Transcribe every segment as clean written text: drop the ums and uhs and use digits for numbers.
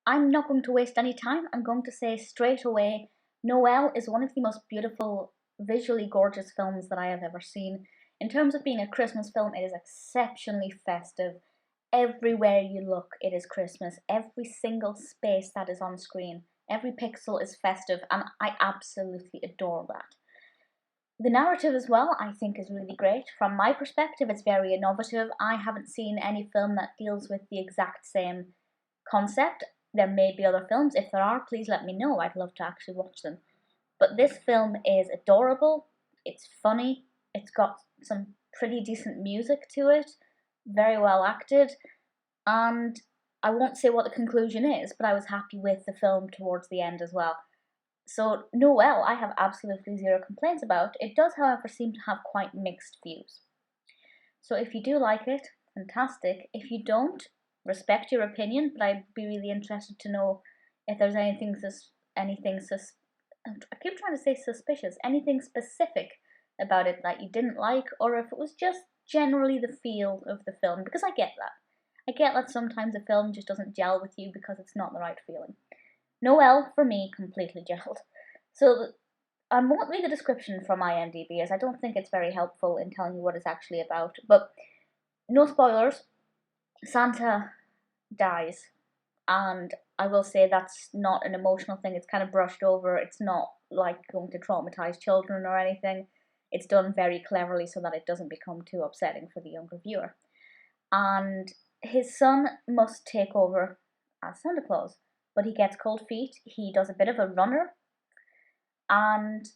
I'm not going to waste any time. I'm going to say straight away, Noelle is one of the most beautiful, visually gorgeous films that I have ever seen. In terms of being a Christmas film, it is exceptionally festive. Everywhere you look, it is Christmas. Every single space that is on screen, every pixel is festive, and I absolutely adore that. The narrative as well, I think, is really great. From my perspective, it's very innovative. I haven't seen any film that deals with the exact same concept. There may be other films. If there are, please let me know. I'd love to actually watch them. But this film is adorable. It's funny. It's got some pretty decent music to it. Very well acted. And I won't say what the conclusion is, but I was happy with the film towards the end as well. So, Noelle, I have absolutely zero complaints about. It does, however, seem to have quite mixed views. So, if you do like it, fantastic. If you don't, respect your opinion, but I'd be really interested to know if there's I keep trying to say suspicious, anything specific about it that you didn't like, or if it was just generally the feel of the film, because I get that. I get that sometimes a film just doesn't gel with you because it's not the right feeling. Noelle, for me, completely gelled. So, I won't read the description from IMDb as I don't think it's very helpful in telling you what it's actually about. But no spoilers. Santa dies, and I will say that's not an emotional thing. It's kind of brushed over. It's not like going to traumatize children or anything. It's done very cleverly so that it doesn't become too upsetting for the younger viewer. And his son must take over as Santa Claus, but he gets cold feet. He does a bit of a runner, and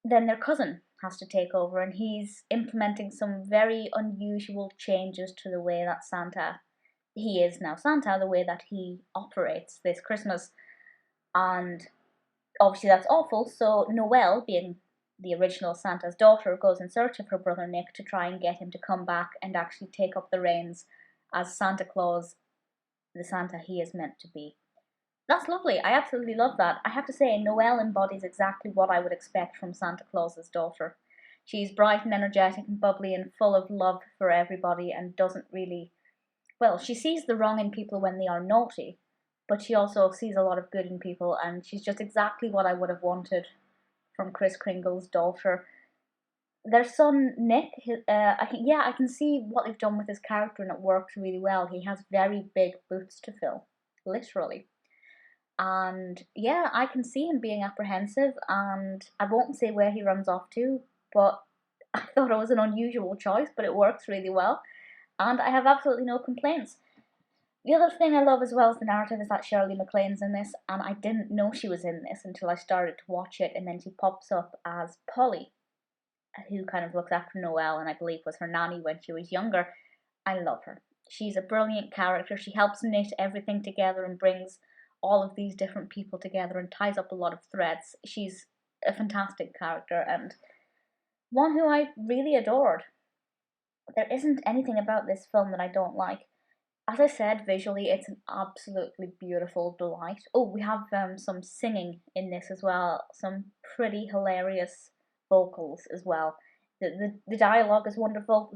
then their cousin has to take over, and he's implementing some very unusual changes to the way that he is now Santa, the way that he operates this Christmas. And obviously that's awful, so Noelle, being the original Santa's daughter, goes in search of her brother Nick to try and get him to come back and actually take up the reins as Santa Claus, the Santa he is meant to be. That's lovely. I absolutely love that. I have to say, Noelle embodies exactly what I would expect from Santa Claus's daughter. She's bright and energetic and bubbly and full of love for everybody and doesn't really... Well, she sees the wrong in people when they are naughty, but she also sees a lot of good in people, and she's just exactly what I would have wanted from Kris Kringle's daughter. Their son, Nick, I can see what they've done with his character, and it works really well. He has very big boots to fill, literally. And yeah, I can see him being apprehensive, and I won't say where he runs off to, but I thought it was an unusual choice, but it works really well, and I have absolutely no complaints. The other thing I love as well as the narrative is that Shirley MacLaine's in this, and I didn't know she was in this until I started to watch it, and then she pops up as Polly, who kind of looks after Noelle, and I believe was her nanny when she was younger. I love her. She's a brilliant character. She helps knit everything together and brings all of these different people together and ties up a lot of threads. She's a fantastic character and one who I really adored. There isn't anything about this film that I don't like. As I said, visually it's an absolutely beautiful delight. Oh, we have some singing in this as well, some pretty hilarious vocals as well. The dialogue is wonderful.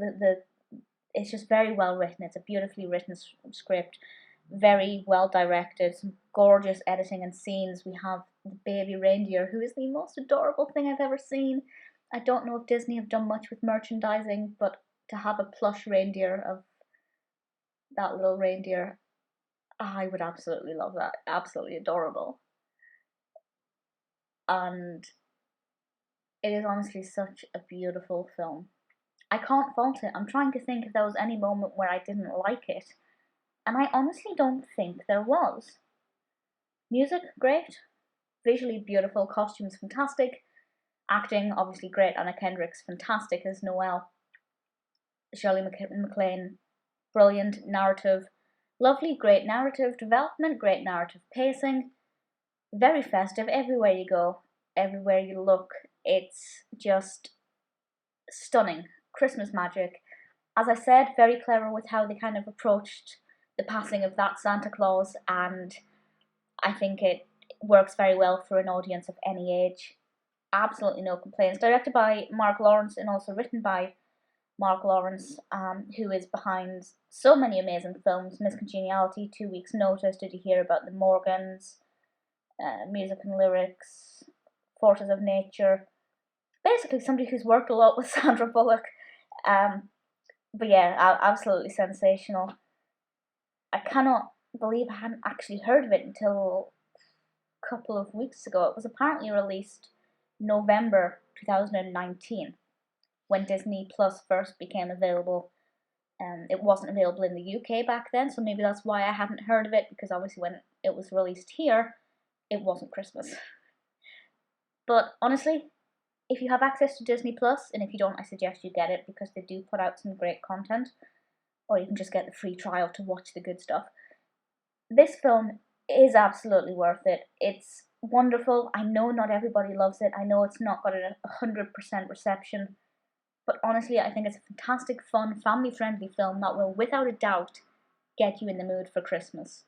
It's just very well written. It's a beautifully written script, very well directed, some gorgeous editing and scenes. We have the baby reindeer, who is the most adorable thing I've ever seen. I don't know if Disney have done much with merchandising, but to have a plush reindeer of that little reindeer, I would absolutely love that. Absolutely adorable. And it is honestly such a beautiful film. I can't fault it. I'm trying to think if there was any moment where I didn't like it, and I honestly don't think there was. Music, great. Visually beautiful. Costumes, fantastic. Acting, obviously great. Anna Kendrick's fantastic as Noelle. Shirley MacLaine, brilliant. Narrative, lovely, great narrative development, great narrative pacing. Very festive everywhere you go, everywhere you look. It's just stunning. Christmas magic. As I said, very clever with how they kind of approached the passing of that Santa Claus, and I think it works very well for an audience of any age. Absolutely no complaints. Directed by Marc and also written by Marc Lawrence, who is behind so many amazing films: Miss Congeniality, 2 Weeks Notice, Did You Hear About the Morgans, Music and Lyrics, Forces of Nature. Basically, somebody who's worked a lot with Sandra Bullock. But yeah, absolutely sensational. I cannot believe I hadn't actually heard of it until a couple of weeks ago. It was apparently released November 2019 when Disney Plus first became available. It wasn't available in the UK back then, so maybe that's why I hadn't heard of it, because obviously when it was released here, it wasn't Christmas. But honestly, if you have access to Disney Plus, and if you don't, I suggest you get it, because they do put out some great content, or you can just get the free trial to watch the good stuff. This film is absolutely worth it. It's wonderful. I know not everybody loves it. I know it's not got a 100% reception. But honestly, I think it's a fantastic, fun, family-friendly film that will, without a doubt, get you in the mood for Christmas.